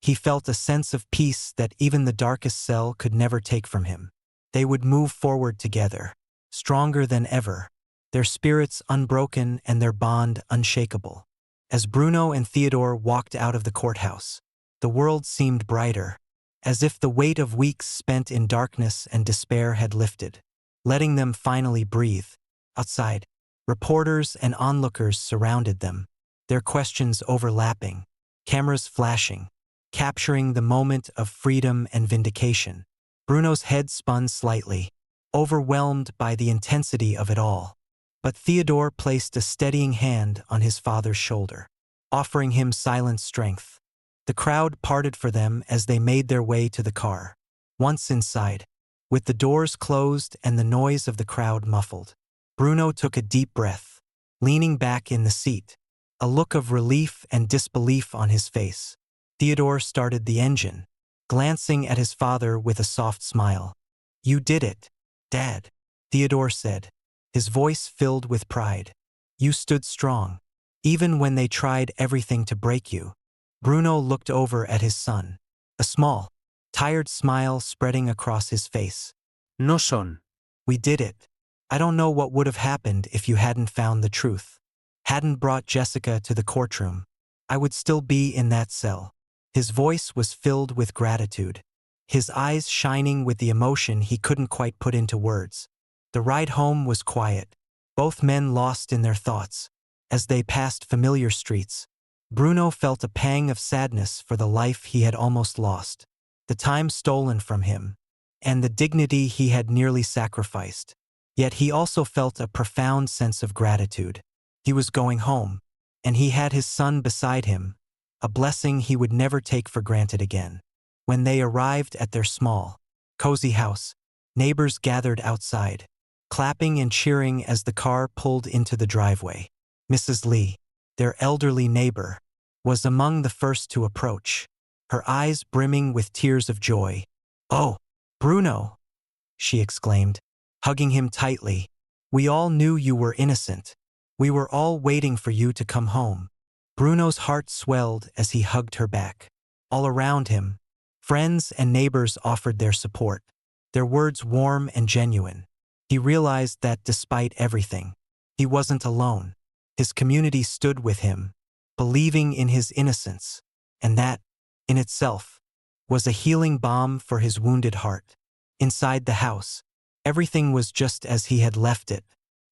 Speaker 1: he felt a sense of peace that even the darkest cell could never take from him. They would move forward together, stronger than ever, their spirits unbroken and their bond unshakable. As Bruno and Theodore walked out of the courthouse, the world seemed brighter, as if the weight of weeks spent in darkness and despair had lifted, letting them finally breathe. Outside, reporters and onlookers surrounded them, their questions overlapping, cameras flashing, capturing the moment of freedom and vindication. Bruno's head spun slightly, overwhelmed by the intensity of it all. But Theodore placed a steadying hand on his father's shoulder, offering him silent strength. The crowd parted for them as they made their way to the car. Once inside, with the doors closed and the noise of the crowd muffled, Bruno took a deep breath, leaning back in the seat, a look of relief and disbelief on his face. Theodore started the engine, glancing at his father with a soft smile. "You did it, Dad," Theodore said, his voice filled with pride. "You stood strong, even when they tried everything to break you." Bruno looked over at his son, a small, tired smile spreading across his face.
Speaker 2: No son.
Speaker 1: "We did it. I don't know what would have happened if you hadn't found the truth, hadn't brought Jessica to the courtroom. I would still be in that cell." His voice was filled with gratitude, his eyes shining with the emotion he couldn't quite put into words. The ride home was quiet, both men lost in their thoughts. As they passed familiar streets, Bruno felt a pang of sadness for the life he had almost lost, the time stolen from him, and the dignity he had nearly sacrificed. Yet he also felt a profound sense of gratitude. He was going home, and he had his son beside him, a blessing he would never take for granted again. When they arrived at their small, cozy house, neighbors gathered outside, clapping and cheering as the car pulled into the driveway. Mrs. Lee, their elderly neighbor, was among the first to approach, her eyes brimming with tears of joy. "Oh, Bruno," she exclaimed, hugging him tightly. "We all knew you were innocent. We were all waiting for you to come home." Bruno's heart swelled as he hugged her back. All around him, friends and neighbors offered their support, their words warm and genuine. He realized that despite everything, he wasn't alone. His community stood with him, believing in his innocence, and that, in itself, was a healing balm for his wounded heart. Inside the house, everything was just as he had left it.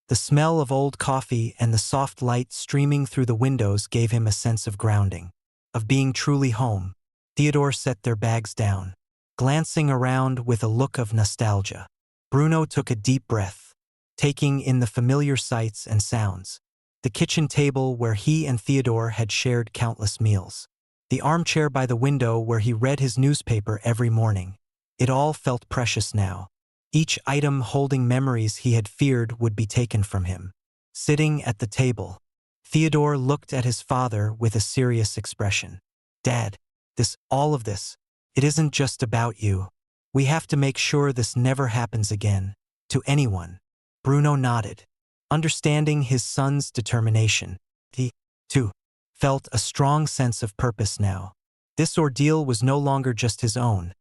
Speaker 1: The smell of old coffee and the soft light streaming through the windows gave him a sense of grounding, of being truly home. Theodore set their bags down, glancing around with a look of nostalgia. Bruno took a deep breath, taking in the familiar sights and sounds. The kitchen table where he and Theodore had shared countless meals. The armchair by the window where he read his newspaper every morning. It all felt precious now, each item holding memories he had feared would be taken from him. Sitting at the table, Theodore looked at his father with a serious expression. "Dad, all of this, it isn't just about you. We have to make sure this never happens again, to anyone." Bruno nodded, understanding his son's determination. He, too, felt a strong sense of purpose now. This ordeal was no longer just his own.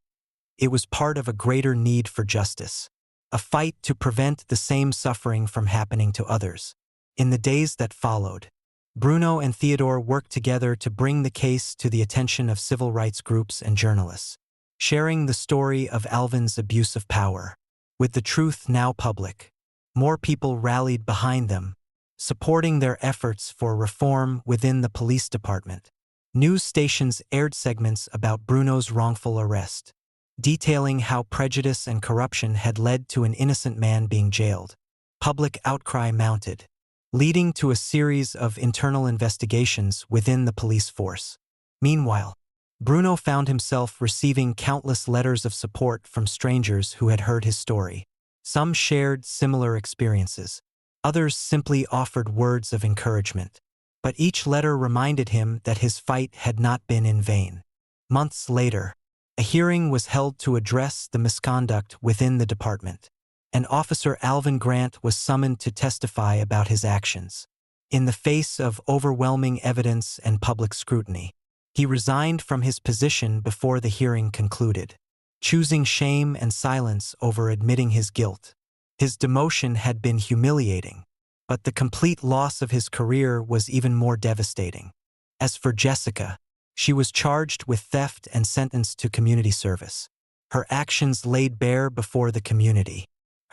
Speaker 1: It was part of a greater need for justice, a fight to prevent the same suffering from happening to others. In the days that followed, Bruno and Theodore worked together to bring the case to the attention of civil rights groups and journalists, sharing the story of Alvin's abuse of power. With the truth now public, more people rallied behind them, supporting their efforts for reform within the police department. News stations aired segments about Bruno's wrongful arrest, detailing how prejudice and corruption had led to an innocent man being jailed. Public outcry mounted, leading to a series of internal investigations within the police force. Meanwhile, Bruno found himself receiving countless letters of support from strangers who had heard his story. Some shared similar experiences. Others simply offered words of encouragement. But each letter reminded him that his fight had not been in vain. Months later, a hearing was held to address the misconduct within the department, and Officer Alvin Grant was summoned to testify about his actions. In the face of overwhelming evidence and public scrutiny, he resigned from his position before the hearing concluded, choosing shame and silence over admitting his guilt. His demotion had been humiliating, but the complete loss of his career was even more devastating. As for Jessica, she was charged with theft and sentenced to community service. Her actions laid bare before the community.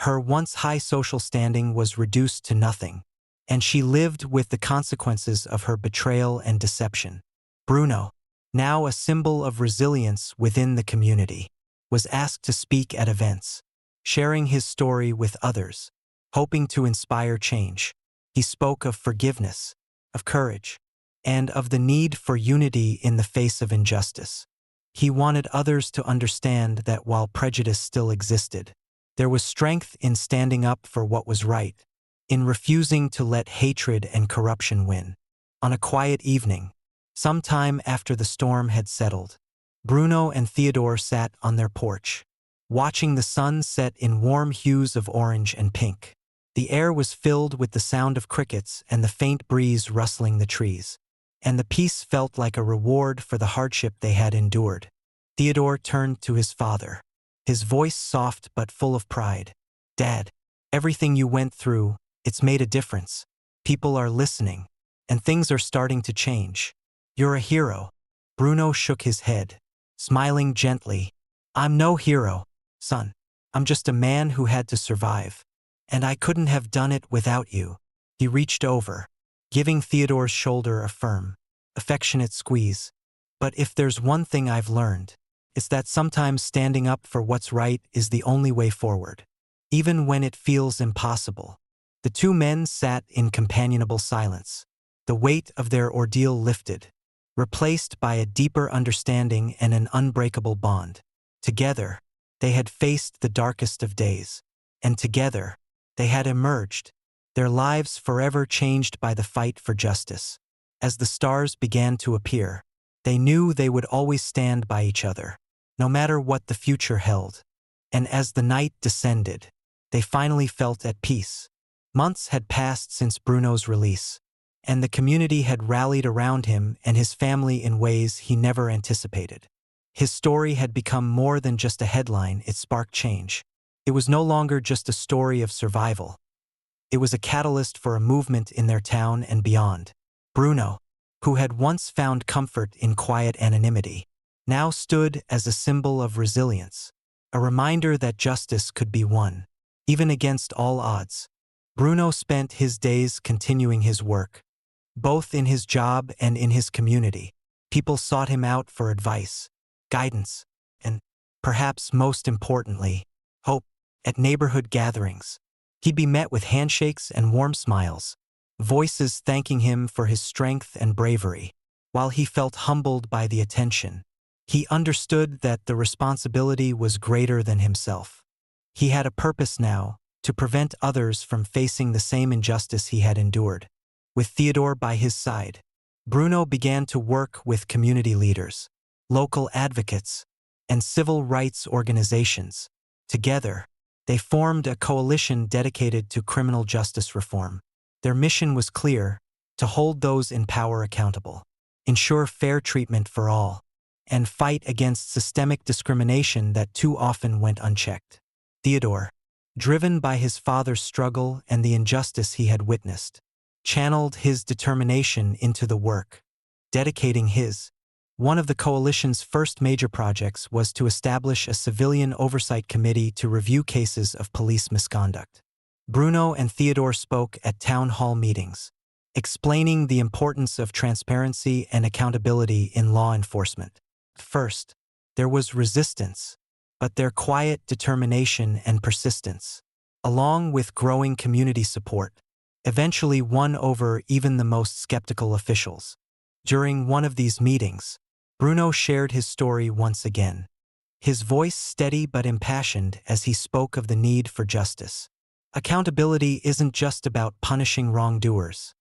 Speaker 1: Her once high social standing was reduced to nothing, and she lived with the consequences of her betrayal and deception. Bruno, now a symbol of resilience within the community, was asked to speak at events, sharing his story with others, hoping to inspire change. He spoke of forgiveness, of courage, and of the need for unity in the face of injustice. He wanted others to understand that while prejudice still existed, there was strength in standing up for what was right, in refusing to let hatred and corruption win. On a quiet evening, sometime after the storm had settled, Bruno and Theodore sat on their porch, watching the sun set in warm hues of orange and pink. The air was filled with the sound of crickets and the faint breeze rustling the trees, and the peace felt like a reward for the hardship they had endured. Theodore turned to his father, his voice soft but full of pride. "Dad, everything you went through, it's made a difference. People are listening, and things are starting to change. You're a hero." Bruno shook his head, smiling gently. "I'm no hero, son. I'm just a man who had to survive. And I couldn't have done it without you." He reached over, giving Theodore's shoulder a firm, affectionate squeeze. "But if there's one thing I've learned, it's that sometimes standing up for what's right is the only way forward, even when it feels impossible." The two men sat in companionable silence, the weight of their ordeal lifted, replaced by a deeper understanding and an unbreakable bond. Together, they had faced the darkest of days, and together, they had emerged, their lives forever changed by the fight for justice. As the stars began to appear, they knew they would always stand by each other, no matter what the future held. And as the night descended, they finally felt at peace. Months had passed since Bruno's release, and the community had rallied around him and his family in ways he never anticipated. His story had become more than just a headline. It sparked change. It was no longer just a story of survival. It was a catalyst for a movement in their town and beyond. Bruno, who had once found comfort in quiet anonymity, now stood as a symbol of resilience, a reminder that justice could be won, even against all odds. Bruno spent his days continuing his work, both in his job and in his community. People sought him out for advice, guidance, and, perhaps most importantly, hope. At neighborhood gatherings, he'd be met with handshakes and warm smiles, voices thanking him for his strength and bravery. While he felt humbled by the attention, he understood that the responsibility was greater than himself. He had a purpose now, to prevent others from facing the same injustice he had endured. With Theodore by his side, Bruno began to work with community leaders, local advocates, and civil rights organizations. Together, they formed a coalition dedicated to criminal justice reform. Their mission was clear: to hold those in power accountable, ensure fair treatment for all, and fight against systemic discrimination that too often went unchecked. Theodore, driven by his father's struggle and the injustice he had witnessed, channeled his determination into the work, dedicating one of the coalition's first major projects was to establish a civilian oversight committee to review cases of police misconduct. Bruno and Theodore spoke at town hall meetings, explaining the importance of transparency and accountability in law enforcement. First, there was resistance, but their quiet determination and persistence, along with growing community support, eventually won over even the most skeptical officials. During one of these meetings, Bruno shared his story once again, his voice steady but impassioned as he spoke of the need for justice. Accountability isn't just about punishing wrongdoers,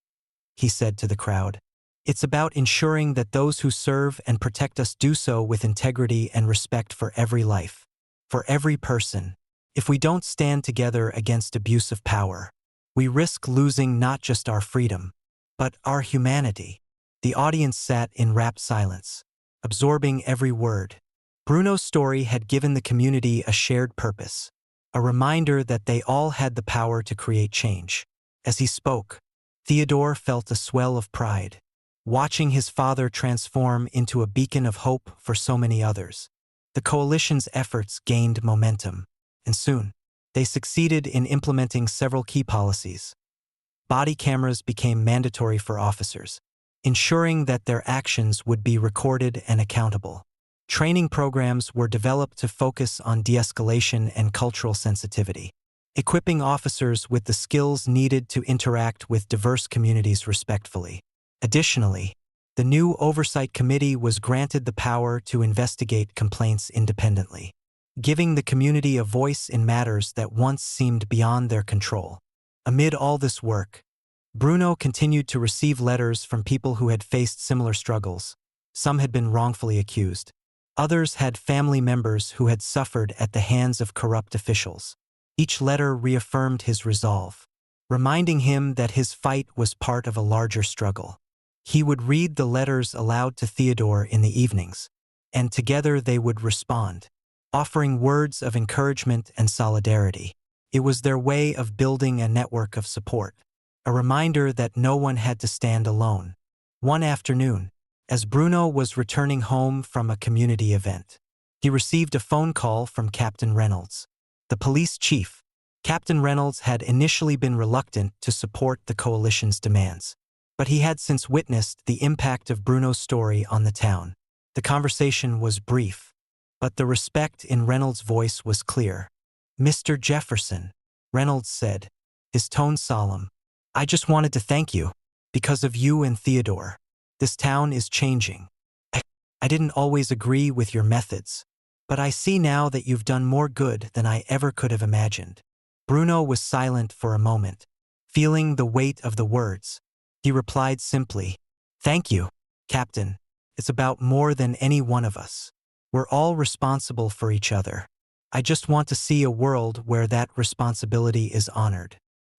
Speaker 1: he said to the crowd. It's about ensuring that those who serve and protect us do so with integrity and respect for every life, for every person. If we don't stand together against abuse of power, we risk losing not just our freedom, but our humanity. The audience sat in rapt silence, absorbing every word. Bruno's story had given the community a shared purpose, a reminder that they all had the power to create change. As he spoke, Theodore felt a swell of pride, watching his father transform into a beacon of hope for so many others. The coalition's efforts gained momentum, and soon, they succeeded in implementing several key policies. Body cameras became mandatory for officers, ensuring that their actions would be recorded and accountable. Training programs were developed to focus on de-escalation and cultural sensitivity, equipping officers with the skills needed to interact with diverse communities respectfully. Additionally, the new Oversight Committee was granted the power to investigate complaints independently, giving the community a voice in matters that once seemed beyond their control. Amid all this work, Bruno continued to receive letters from people who had faced similar struggles. Some had been wrongfully accused. Others had family members who had suffered at the hands of corrupt officials. Each letter reaffirmed his resolve, reminding him that his fight was part of a larger struggle. He would read the letters aloud to Theodore in the evenings, and together they would respond, offering words of encouragement and solidarity. It was their way of building a network of support, a reminder that no one had to stand alone. One afternoon, as Bruno was returning home from a community event, he received a phone call from Captain Reynolds, the police chief. Captain Reynolds had initially been reluctant to support the coalition's demands, but he had since witnessed the impact of Bruno's story on the town. The conversation was brief, but the respect in Reynolds' voice was clear. "Mr. Jefferson," Reynolds said, his tone solemn, "I just wanted to thank you. Because of you and Theodore, this town is changing. I didn't always agree with your methods, but I see now that you've done more good than I ever could have imagined." Bruno was silent for a moment, feeling the weight of the words. He replied simply, "Thank you, Captain. It's about more than any one of us. We're all responsible for each other. I just want to see a world where that responsibility is honored."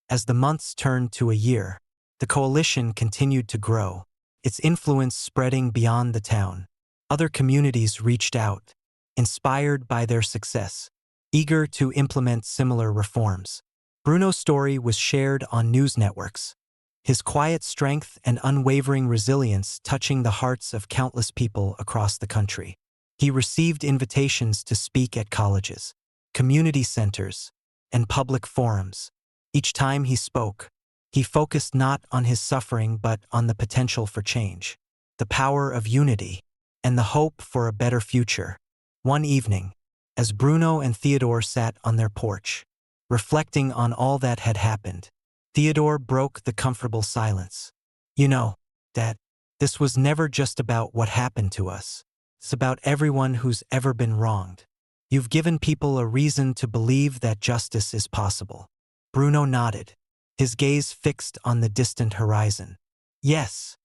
Speaker 1: As the months turned to a year, the coalition continued to grow, its influence spreading beyond the town. Other communities reached out, inspired by their success, eager to implement similar reforms. Bruno's story was shared on news networks, his quiet strength and unwavering resilience touching the hearts of countless people across the country. He received invitations to speak at colleges, community centers, and public forums. Each time he spoke, he focused not on his suffering but on the potential for change, the power of unity, and the hope for a better future. One evening, as Bruno and Theodore sat on their porch, reflecting on all that had happened, Theodore broke the comfortable silence. "You know, Dad, this was never just about what happened to us. It's about everyone who's ever been wronged. You've given people a reason to believe that justice is possible." Bruno nodded, his gaze fixed on the distant horizon. "Yes,"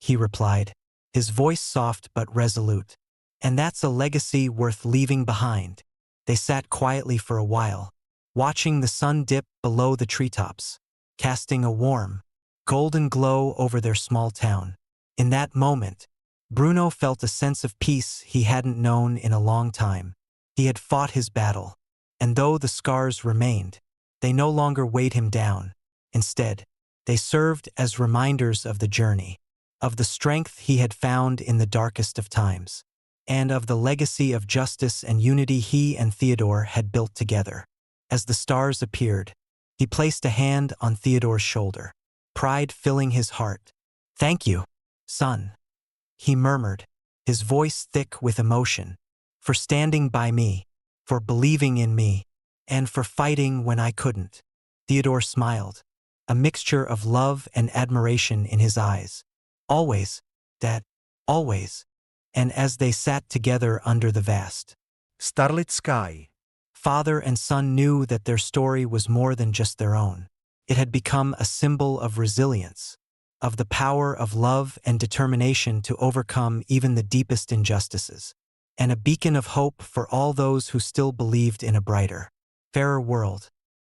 Speaker 1: he replied, his voice soft but resolute. "And that's a legacy worth leaving behind." They sat quietly for a while, watching the sun dip below the treetops, casting a warm, golden glow over their small town. In that moment, Bruno felt a sense of peace he hadn't known in a long time. He had fought his battle, and though the scars remained, they no longer weighed him down. Instead, they served as reminders of the journey, of the strength he had found in the darkest of times, and of the legacy of justice and unity he and Theodore had built together. As the stars appeared, he placed a hand on Theodore's shoulder, pride filling his heart. "Thank you, son," he murmured, his voice thick with emotion, "for standing by me, for believing in me, and for fighting when I couldn't." Theodore smiled, a mixture of love and admiration in his eyes. "Always, Dad, always." And as they sat together under the vast,
Speaker 2: starlit sky,
Speaker 1: Father and son knew that their story was more than just their own. It had become a symbol of resilience, of the power of love and determination to overcome even the deepest injustices, and a beacon of hope for all those who still believed in a brighter, fairer world.